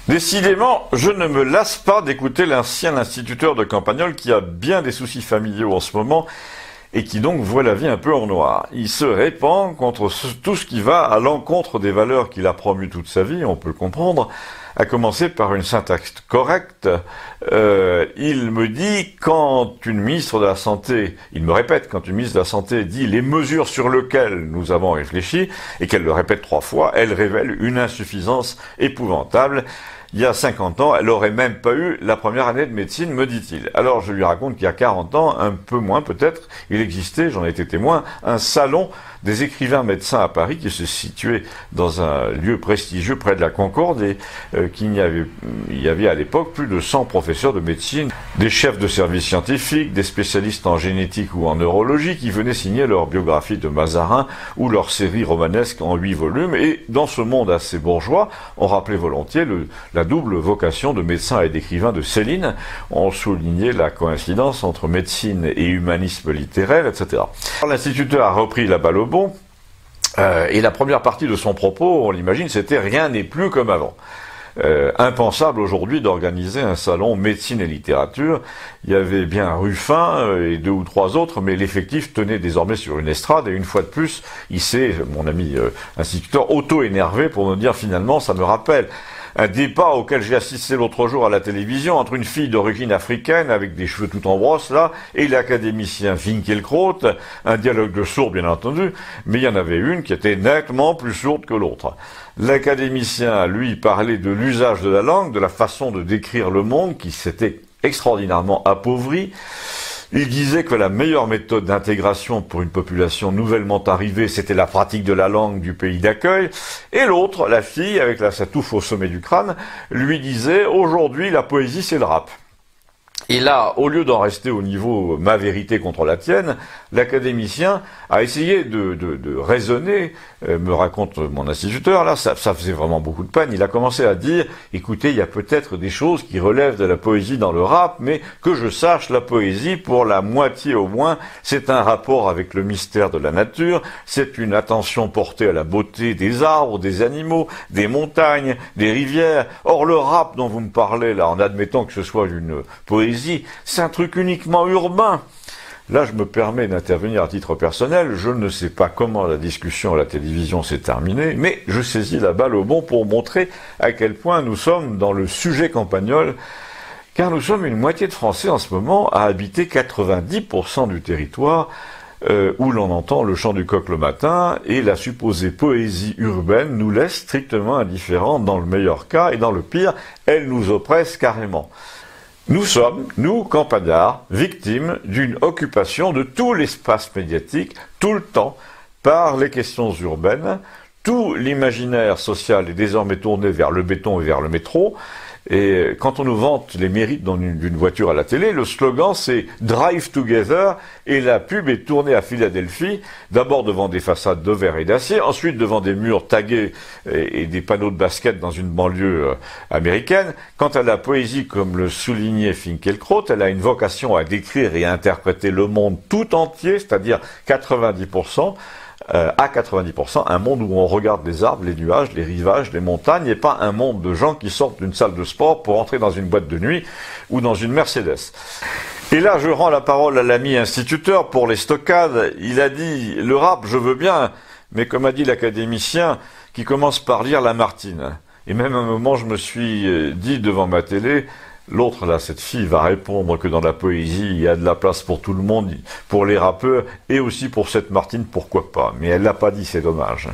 Décidément, je ne me lasse pas d'écouter l'ancien instituteur de Campagnol qui a bien des soucis familiaux en ce moment et qui donc voit la vie un peu en noir. Il se répand contre tout ce qui va à l'encontre des valeurs qu'il a promues toute sa vie, on peut le comprendre, à commencer par une syntaxe correcte. Il me dit, quand une ministre de la Santé, il me répète, quand une ministre de la Santé dit les mesures sur lesquelles nous avons réfléchi, et qu'elle le répète 3 fois, elle révèle une insuffisance épouvantable. Il y a 50 ans, elle aurait même pas eu la première année de médecine, me dit-il. Alors je lui raconte qu'il y a 40 ans, un peu moins peut-être, il existait, j'en ai été témoin, un salon des écrivains médecins à Paris qui se situait dans un lieu prestigieux près de la Concorde et il y avait à l'époque plus de 100 professeurs de médecine, des chefs de services scientifiques, des spécialistes en génétique ou en neurologie qui venaient signer leur biographie de Mazarin ou leur série romanesque en 8 volumes. Et dans ce monde assez bourgeois, on rappelait volontiers la double vocation de médecin et d'écrivain de Céline. On soulignait la coïncidence entre médecine et humanisme littéraire, etc. L'instituteur a repris la balle au bon, et la première partie de son propos, on l'imagine, c'était « rien n'est plus comme avant ». Impensable aujourd'hui d'organiser un salon médecine et littérature. Il y avait bien Ruffin et 2 ou 3 autres, mais l'effectif tenait désormais sur une estrade, et une fois de plus, il s'est, mon ami instituteur, auto-énervé pour me dire finalement, ça me rappelle un débat auquel j'ai assisté l'autre jour à la télévision entre une fille d'origine africaine avec des cheveux tout en brosse là et l'académicien Finkielkraut, un dialogue de sourds bien entendu, mais il y en avait une qui était nettement plus sourde que l'autre. L'académicien, lui, parlait de l'usage de la langue, de la façon de décrire le monde qui s'était extraordinairement appauvri. Il disait que la meilleure méthode d'intégration pour une population nouvellement arrivée, c'était la pratique de la langue du pays d'accueil. Et l'autre, la fille, avec sa touffe au sommet du crâne, lui disait « Aujourd'hui, la poésie, c'est le rap ». Et là, au lieu d'en rester au niveau « ma vérité contre la tienne », l'académicien a essayé de raisonner, me raconte mon instituteur, là, ça faisait vraiment beaucoup de peine. Il a commencé à dire, écoutez, il y a peut-être des choses qui relèvent de la poésie dans le rap, mais que je sache, la poésie, pour la moitié au moins, c'est un rapport avec le mystère de la nature, c'est une attention portée à la beauté des arbres, des animaux, des montagnes, des rivières. Or, le rap dont vous me parlez, là, en admettant que ce soit une poésie, c'est un truc uniquement urbain. Là, je me permets d'intervenir à titre personnel. Je ne sais pas comment la discussion à la télévision s'est terminée, mais je saisis la balle au bon pour montrer à quel point nous sommes dans le sujet Campagnol, car nous sommes une moitié de Français en ce moment à habiter 90% du territoire où l'on entend le chant du coq le matin, et la supposée poésie urbaine nous laisse strictement indifférents dans le meilleur cas, et dans le pire, elle nous oppresse carrément. Nous sommes, nous, campagnards, victimes d'une occupation de tout l'espace médiatique, tout le temps, par les questions urbaines. Tout l'imaginaire social est désormais tourné vers le béton et vers le métro. Et quand on nous vante les mérites d'une voiture à la télé, le slogan c'est « Drive Together » et la pub est tournée à Philadelphie, d'abord devant des façades de verre et d'acier, ensuite devant des murs tagués et des panneaux de basket dans une banlieue américaine. Quant à la poésie, comme le soulignait Finkielkraut, elle a une vocation à décrire et à interpréter le monde tout entier, c'est-à-dire 90%. À 90%, un monde où on regarde les arbres, les nuages, les rivages, les montagnes, et pas un monde de gens qui sortent d'une salle de sport pour entrer dans une boîte de nuit ou dans une Mercedes. Et là, je rends la parole à l'ami instituteur pour les stockades. Il a dit, le rap, je veux bien, mais comme a dit l'académicien, qui commence par lire Lamartine. Et même à un moment, je me suis dit devant ma télé, l'autre, là, cette fille va répondre que dans la poésie, il y a de la place pour tout le monde, pour les rappeurs, et aussi pour cette Martine, pourquoi pas. Mais elle l'a pas dit, c'est dommage.